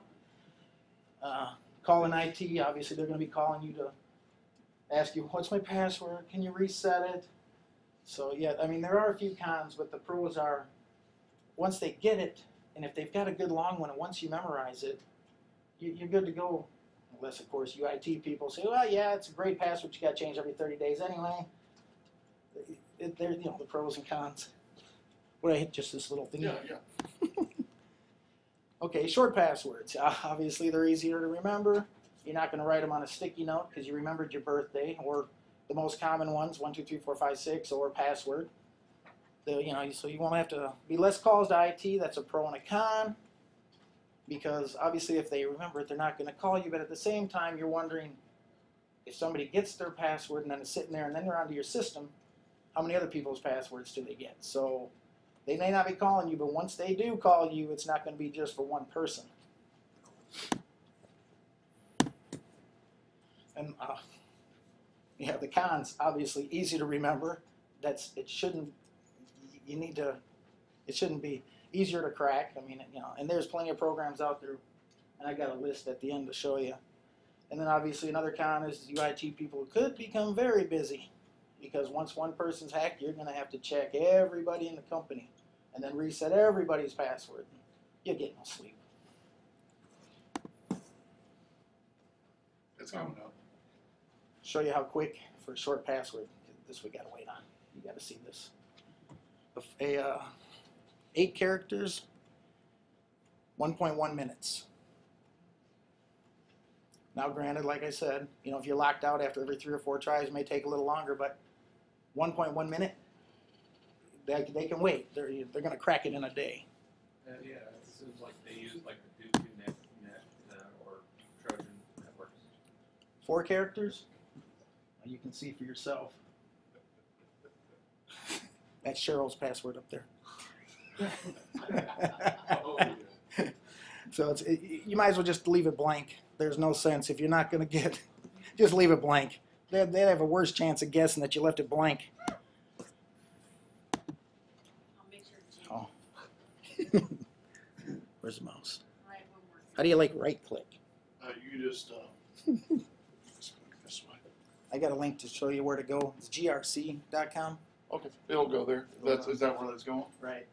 Speaker 11: Calling IT, obviously, they're going to be calling you to ask you, what's my password? Can you reset it? So yeah, I mean, there are a few cons, but the pros are, once they get it, and if they've got a good long one, and once you memorize it, you're good to go. Unless, of course, you IT people say, well, yeah, it's a great password, you got to change every 30 days anyway. They're, the pros and cons. What I hit just this little thing.
Speaker 1: Yeah.
Speaker 11: Okay, short passwords. Obviously, they're easier to remember. You're not going to write them on a sticky note because you remembered your birthday, or the most common ones, 1, 2, 3, 4, 5, 6, or password. So you won't have to be less calls to IT. That's a pro and a con. Because obviously, if they remember it, they're not going to call you. But at the same time, you're wondering if somebody gets their password and then it's sitting there and then they're onto your system, how many other people's passwords do they get? So they may not be calling you, but once they do call you, it's not going to be just for one person. And the cons, obviously, easy to remember. It shouldn't be easier to crack. I mean, and there's plenty of programs out there, and I got a list at the end to show you. And then obviously another con is UIT people could become very busy, because once one person's hacked, you're going to have to check everybody in the company and then reset everybody's password. You'll get no sleep.
Speaker 1: It's coming up.
Speaker 11: Show you how quick for a short password. This we got to wait on. You got to see this. 8 characters, 1.1 minutes. Now, granted, like I said, if you're locked out after every 3 or 4 tries, it may take a little longer, but 1.1 minute, they can wait. They're going to crack it in a day.
Speaker 8: Yeah, it seems like they use like the Ubuntu net or Trojan networks.
Speaker 11: 4 characters, you can see for yourself. That's Cheryl's password up there. So you might as well just leave it blank. There's no sense if you're not going to get. Just leave it blank. They'd have a worse chance of guessing that you left it blank.
Speaker 12: I'll make sure
Speaker 11: Oh. Where's the mouse? How do you right click?
Speaker 1: You just this way.
Speaker 11: I got a link to show you where to go. It's grc.com.
Speaker 1: Okay, it'll go there. Is that where that's going?
Speaker 11: Right.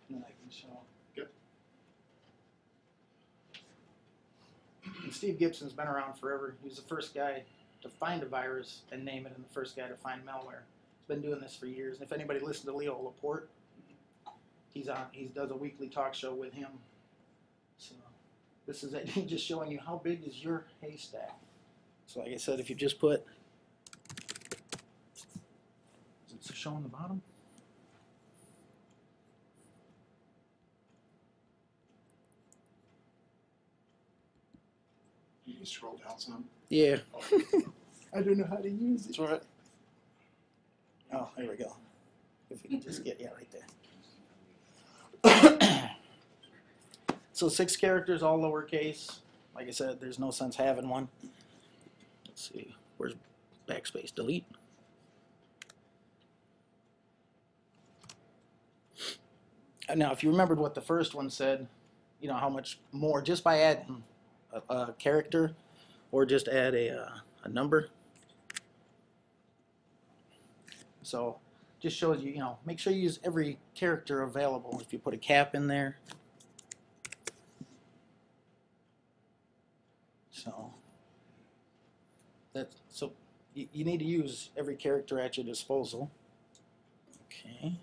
Speaker 11: And then I can show.
Speaker 1: Good.
Speaker 11: And Steve Gibson's been around forever. He was the first guy to find a virus and name it, and the first guy to find malware. He's been doing this for years. And if anybody listens to Leo Laporte, he does a weekly talk show with him. So this is it. Just showing you how big is your haystack. So like I said, if you just put, is it showing the bottom?
Speaker 1: You can scroll down some.
Speaker 11: Yeah. I don't know how to use it.
Speaker 1: That's all right.
Speaker 11: Oh, there we go. If we can just get, yeah, right there. So 6 characters, all lowercase. Like I said, there's no sense having one. Let's see, where's backspace? Delete. Now, if you remembered what the first one said, you know how much more just by adding a character or just add a number. So just shows you, you know, make sure you use every character available. If you put a cap in there. So you need to use every character at your disposal. Okay.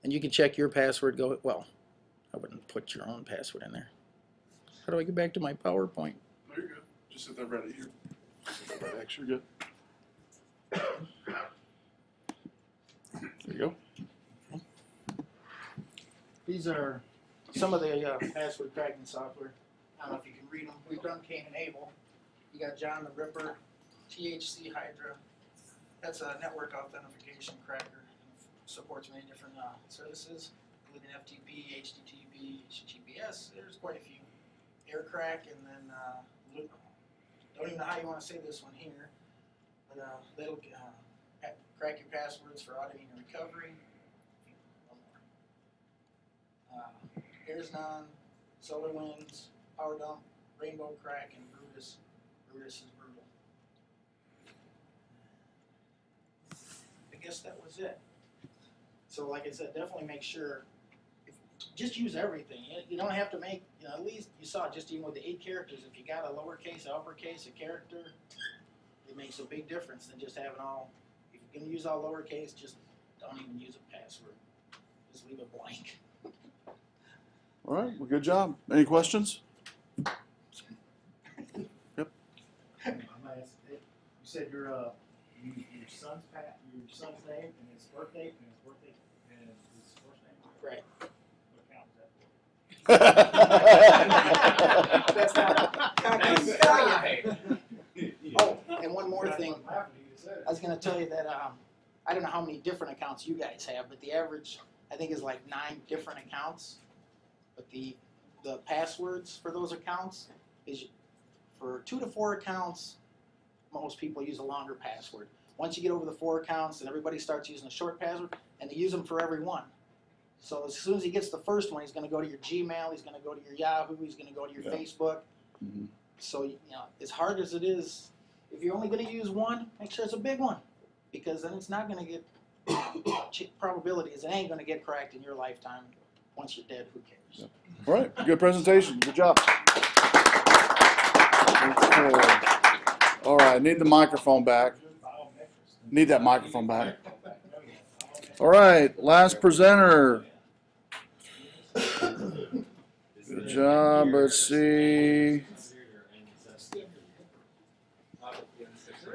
Speaker 11: And you can check your password. Well, I wouldn't put your own password in there. How do I get back to my PowerPoint?
Speaker 1: There you go. Just sit there ready here.
Speaker 5: Actually, you're good. There you go.
Speaker 11: These are some of the password cracking software. I don't know if you can read them. We've done Cain and Abel. You got John the Ripper, THC Hydra. That's a network authentication cracker. Supports many different services, including FTP, HTTP, HTTPS. There's quite a few. Aircrack, and then Loop. Don't even know how you want to say this one here, but they'll crack your passwords for auditing and recovery. One more. Airsnon, SolarWinds, PowerDump, Rainbow Crack, and Brutus. Brutus is brutal. I guess that was it. So like I said, definitely make sure, just use everything. You don't have to make, you know, at least you saw just even with the 8 characters, if you got a lowercase, uppercase, a character, it makes a big difference than just having all, if you're going to use all lowercase, just don't even use a password. Just leave it blank.
Speaker 5: All right, well, good job. Any questions? Yep.
Speaker 7: I'm gonna ask, you said your son's name and his birthday and his first name.
Speaker 11: Right.
Speaker 7: What account is that for?
Speaker 11: That's not Oh, and one more thing. I was going to tell you that I don't know how many different accounts you guys have, but the average, I think, is like 9 different accounts. But the passwords for those accounts is for 2 to 4 accounts, most people use a longer password. Once you get over the 4 accounts, then everybody starts using a short password, and they use them for every one. So as soon as he gets the first one, he's going to go to your Gmail, he's going to go to your Yahoo, he's going to go to your Facebook.
Speaker 5: Mm-hmm.
Speaker 11: So, you know, as hard as it is, if you're only going to use one, make sure it's a big one, because then it's not going to get, probability is it ain't going to get cracked in your lifetime. Once you're dead, who cares?
Speaker 5: Yep. All right, good presentation. Good job. All right, need the microphone back. Need that microphone back. All right, last presenter. Good job. Let's see.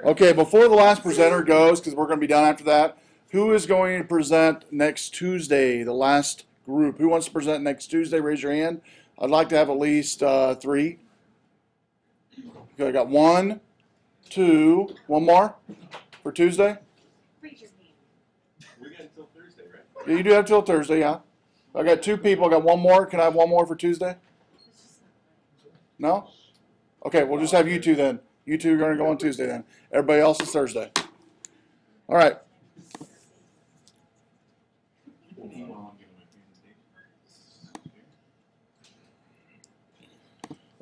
Speaker 5: Okay, before the last presenter goes, because we're going to be done after that, who is going to present next Tuesday, the last group? Who wants to present next Tuesday? Raise your hand. I'd like to have at least 3. Okay, I got 1, 2, 1 more for Tuesday?
Speaker 12: Preacher's name.
Speaker 6: We got until Thursday, right?
Speaker 5: Yeah, you do have till Thursday, yeah. I got 2 people. I got 1 more. Can I have 1 more for Tuesday? No? Okay, we'll just have you 2 then. You 2 are going to go on Tuesday then. Everybody else is Thursday. All right.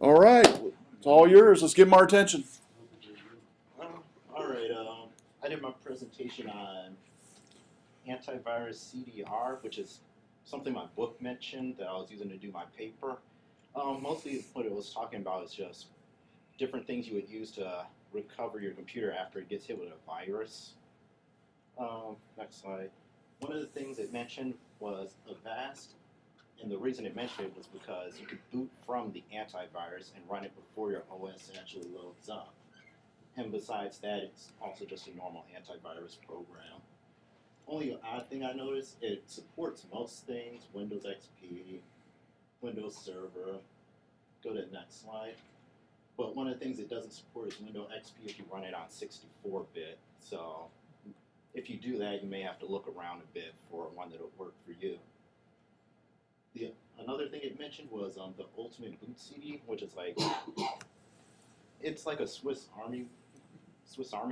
Speaker 5: All right. It's all yours. Let's give them our attention.
Speaker 10: All right. I did my presentation on Antivirus CD-R, which is something my book mentioned that I was using to do my paper. Mostly what it was talking about is just different things you would use to recover your computer after it gets hit with a virus. Next slide. One of the things it mentioned was Avast, and the reason it mentioned it was because you could boot from the antivirus and run it before your OS actually loads up. And besides that, it's also just a normal antivirus program. Only odd thing I noticed, it supports most things, Windows XP, Windows Server. Go to the next slide. But one of the things it doesn't support is Windows XP if you run it on 64-bit. So if you do that, you may have to look around a bit for one that'll work for you. Another thing it mentioned was the Ultimate Boot CD, which is like, it's like a Swiss Army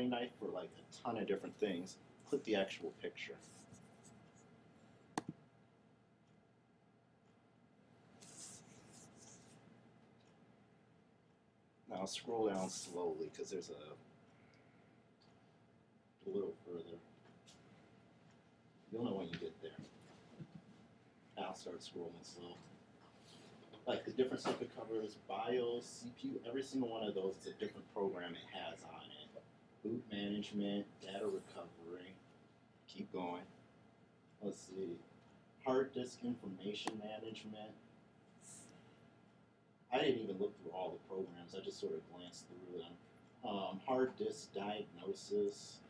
Speaker 10: knife for like a ton of different things. Click the actual picture. Now I'll scroll down slowly because there's a little further. You'll know when you get there. I'll start scrolling slow. Like the different stuff it covers, BIOS, CPU, every single one of those is a different program it has on it. Boot management, data recovery, keep going. Let's see, hard disk information management. I didn't even look through all the programs, I just sort of glanced through them. Hard disk diagnosis.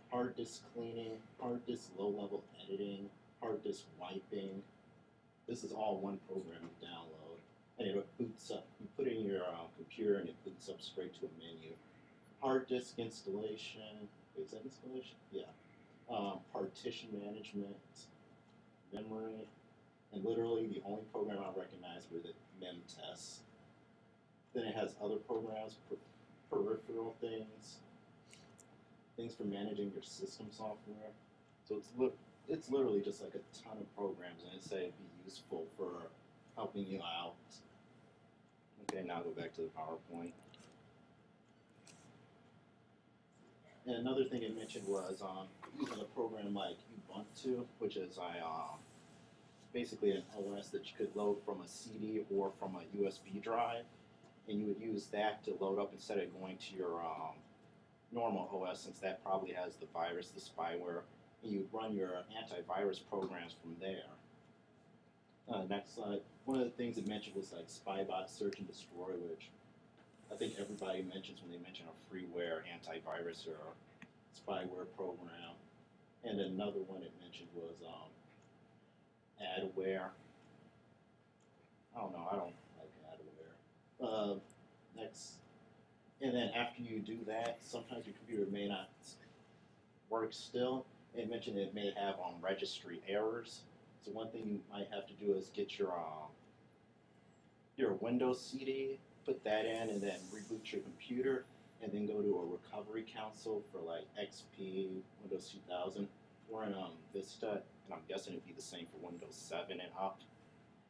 Speaker 10: Hard disk cleaning, hard disk low-level editing, hard disk wiping. This is all one program you download, and it boots up. You put it in your computer, and it boots up straight to a menu. Hard disk installation. Wait, is that installation? Yeah. Partition management, memory, and literally the only program I recognized were the mem tests. Then it has other programs, peripheral things for managing your system software. So it's literally just like a ton of programs, and it said it'd be useful for helping you out. Okay, now go back to the PowerPoint. And another thing it mentioned was using a program like Ubuntu, which is basically an OS that you could load from a CD or from a USB drive, and you would use that to load up instead of going to your normal OS, since that probably has the virus, the spyware, and you run your antivirus programs from there. Next slide. One of the things it mentioned was like Spybot Search and Destroy, which I think everybody mentions when they mention a freeware antivirus or spyware program. And another one it mentioned was adware. I don't know, I don't like adware. Next. And then after you do that, sometimes your computer may not work still. It mentioned it may have registry errors. So one thing you might have to do is get your Windows CD, put that in, and then reboot your computer, and then go to a recovery console for like XP, Windows 2000. We're in Vista, and I'm guessing it'd be the same for Windows 7 and up.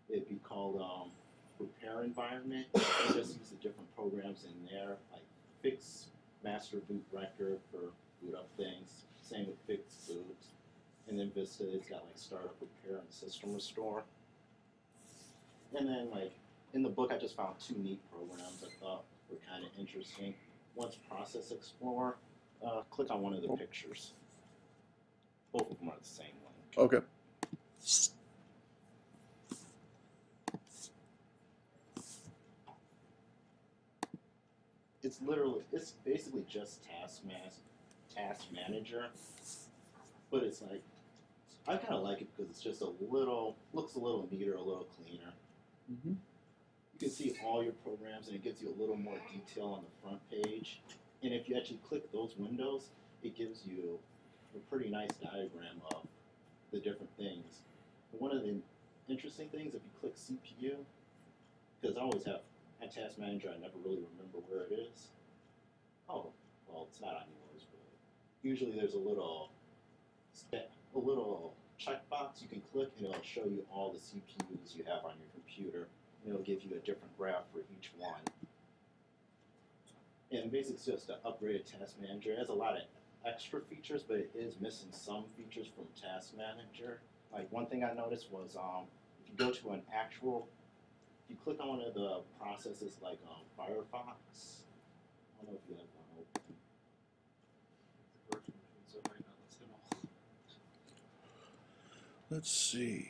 Speaker 10: It'd be called Repair Environment. You just use the different programs in there, like Fix Master Boot Record for boot up things. Same with Fix Boot. And then Vista, it's got like Startup Repair and System Restore. And then like in the book, I just found two neat programs I thought were kind of interesting. One's Process Explorer. Click on one of the pictures. Both of them are the same link.
Speaker 5: Okay.
Speaker 10: It's basically just Task Manager, but it's like, I kind of like it because it's just looks a little neater, a little cleaner.
Speaker 5: Mm-hmm.
Speaker 10: You can see all your programs, and it gives you a little more detail on the front page. And if you actually click those windows, it gives you a pretty nice diagram of the different things. And one of the interesting things, if you click CPU, because I always have at Task Manager, I never really remember where it is. Oh, well, it's not on yours, but usually there's a little checkbox you can click, and it'll show you all the CPUs you have on your computer, and it'll give you a different graph for each one. And basically, it's just an upgraded Task Manager. It has a lot of extra features, but it is missing some features from Task Manager. Like one thing I noticed was if you go to an actual, if you click on one of the processes like Firefox, I don't know if you have one open.
Speaker 5: Let's see.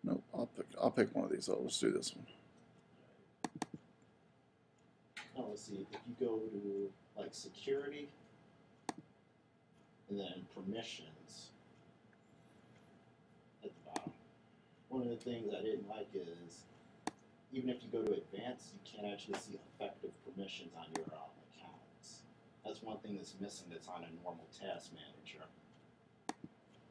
Speaker 5: Nope, I'll pick one of these. Let's do this one.
Speaker 10: Oh, let's see. If you go to like security and then permissions at the bottom, one of the things I didn't like is even if you go to advanced, you can't actually see effective permissions on your accounts. That's one thing that's missing that's on a normal task manager.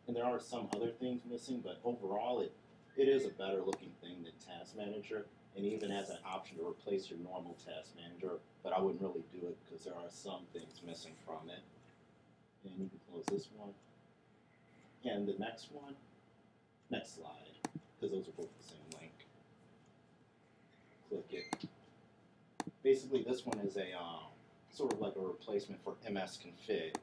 Speaker 10: And there are some other things missing, but overall it is a better looking thing than Task Manager, and even has an option to replace your normal Task Manager, but I wouldn't really do it because there are some things missing from it. And you can close this one. And the next one, next slide, because those are both the same link. Click it. Basically this one is a sort of like a replacement for MS-config.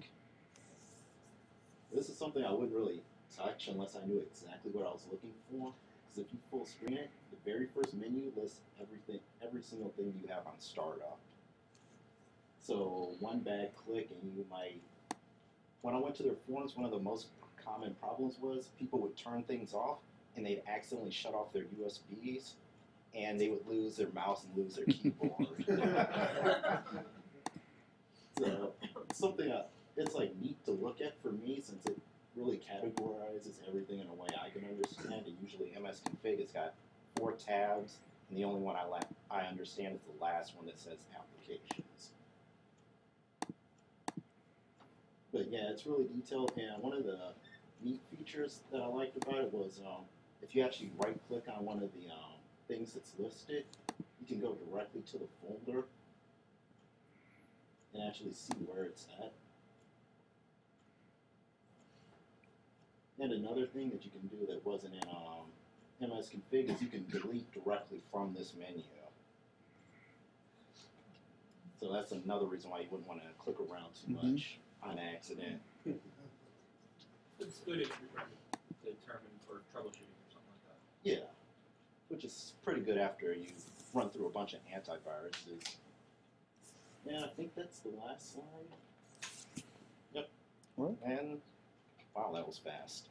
Speaker 10: This is something I wouldn't really touch unless I knew exactly what I was looking for. Because if you full screen it, the very first menu lists every single thing you have on startup. So one bad click and you might, when I went to their forums, one of the most common problems was people would turn things off and they'd accidentally shut off their USBs and they would lose their mouse and lose their keyboard. So something it's like neat to look at for me since it really categorizes everything in a way I can understand. And usually MS-config has got 4 tabs, and the only one I understand is the last one that says applications. But yeah, it's really detailed, and one of the neat features that I liked about it was if you actually right-click on one of the things that's listed, you can go directly to the folder and actually see where it's at. And another thing that you can do that wasn't in MS-config is you can delete directly from this menu. So that's another reason why you wouldn't want to click around too much on accident.
Speaker 3: It's good if you're trying to determine for troubleshooting or something like that.
Speaker 10: Yeah, which is pretty good after you run through a bunch of antiviruses. Yeah, I think that's the last slide. Yep.
Speaker 5: Right.
Speaker 10: And wow, that was fast.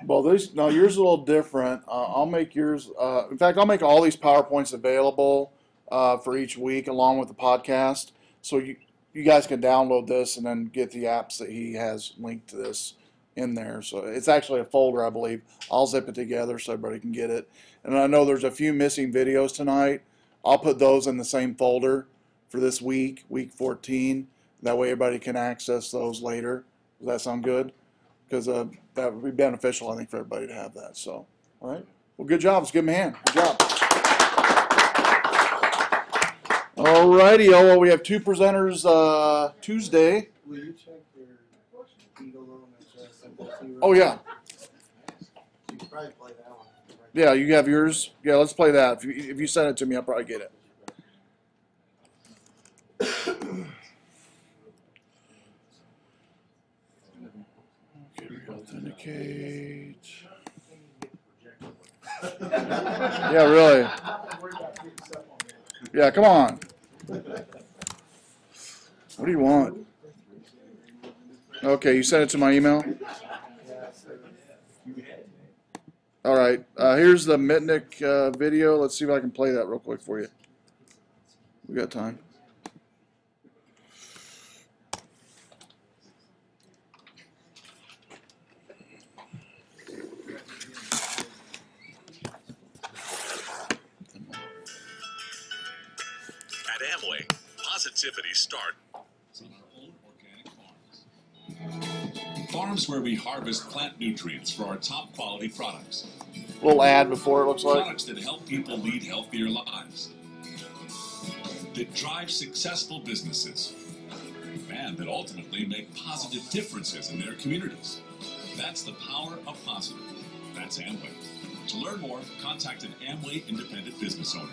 Speaker 5: Well, yours is a little different. I'll make yours. In fact, I'll make all these PowerPoints available for each week, along with the podcast, so you guys can download this and then get the apps that he has linked to this in there. So it's actually a folder, I believe. I'll zip it together so everybody can get it. And I know there's a few missing videos tonight. I'll put those in the same folder for this week, week 14. That way everybody can access those later. Does that sound good? Because that would be beneficial, I think, for everybody to have that. So, all right. Well, good job. Let's give them a hand. Good job. All righty. Oh, well, we have 2 presenters Tuesday.
Speaker 4: Will you check your Eagle room that I sent that to you?
Speaker 5: Oh, yeah.
Speaker 4: You could probably play that one.
Speaker 5: Yeah, you have yours. Yeah, let's play that. If you send it to me, I'll probably get it. Authenticate. Yeah, really. Yeah, come on. What do you want? Okay, you sent it to my email? All right. Here's the Mitnick video. Let's see if I can play that real quick for you. We got time.
Speaker 13: At Amway, positivity start. Farms where we harvest plant nutrients for our top quality products.
Speaker 5: Little ad before it looks like.
Speaker 13: Products that help people lead healthier lives. That drive successful businesses. And that ultimately make positive differences in their communities. That's the power of positive. That's Amway. To learn more, contact an Amway independent business owner.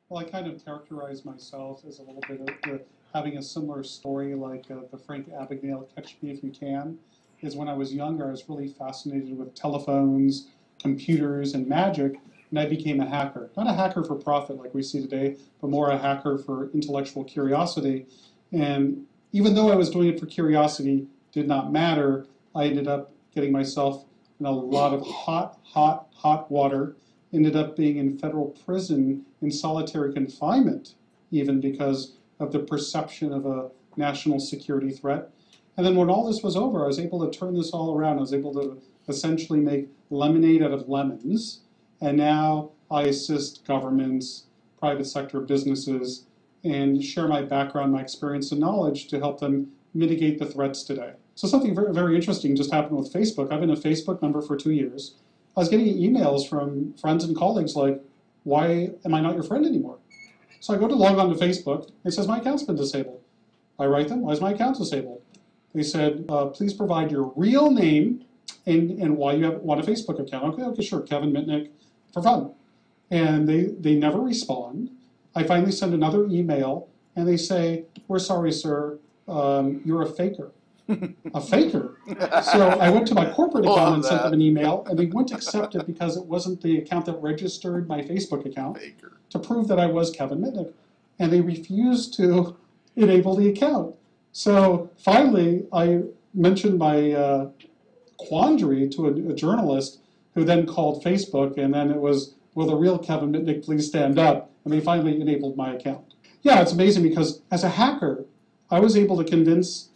Speaker 14: Well, I kind of characterize myself as a little bit of having a similar story like the Frank Abagnale Catch Me If You Can. Is when I was younger, I was really fascinated with telephones, computers, and magic, and I became a hacker. Not a hacker for profit like we see today, but more a hacker for intellectual curiosity. And even though I was doing it for curiosity, did not matter, I ended up getting myself in a lot of hot water, ended up being in federal prison in solitary confinement, even because of the perception of a national security threat. And then when all this was over, I was able to turn this all around. I was able to essentially make lemonade out of lemons. And now I assist governments, private sector businesses, and share my background, my experience, and knowledge to help them mitigate the threats today. So something very, very interesting just happened with Facebook. I've been a Facebook member for 2 years. I was getting emails from friends and colleagues like, why am I not your friend anymore? So I go to log on to Facebook. It says my account's been disabled. I write them, why is my account disabled? They said, please provide your real name and why you want a Facebook account. Okay, sure, Kevin Mitnick, for fun. And they never respond. I finally send another email, and they say, we're sorry, sir, you're a faker. A faker? So I went to my corporate account and sent them an email, and they wouldn't accept it because it wasn't the account that registered my Facebook account to prove that I was Kevin Mitnick. And they refused to enable the account. So finally, I mentioned my quandary to a journalist who then called Facebook, and then it was, will the real Kevin Mitnick please stand up? And they finally enabled my account. Yeah, it's amazing because as a hacker, I was able to convince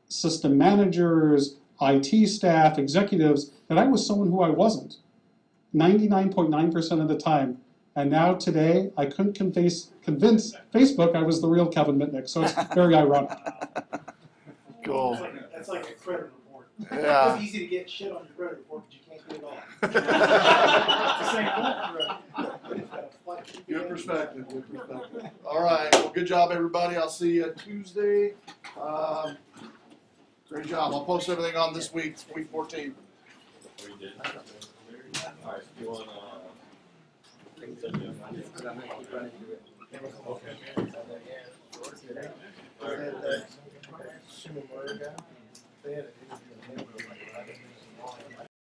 Speaker 14: system managers, IT staff, executives that I was someone who I wasn't 99.9% of the time. And now today, I couldn't convince Facebook I was the real Kevin Mitnick. So it's very ironic.
Speaker 5: Cool.
Speaker 7: That's like a credit report.
Speaker 5: Yeah.
Speaker 7: It's easy to get shit on your credit report, but you can't get it all. It's the same thing, right?
Speaker 1: Good perspective, good perspective. All right, well, good job, everybody. I'll see you Tuesday. Great job. I'll post everything on this week, week 14.
Speaker 9: We did. Alright, you want
Speaker 7: They had an interview in Hamburg, like,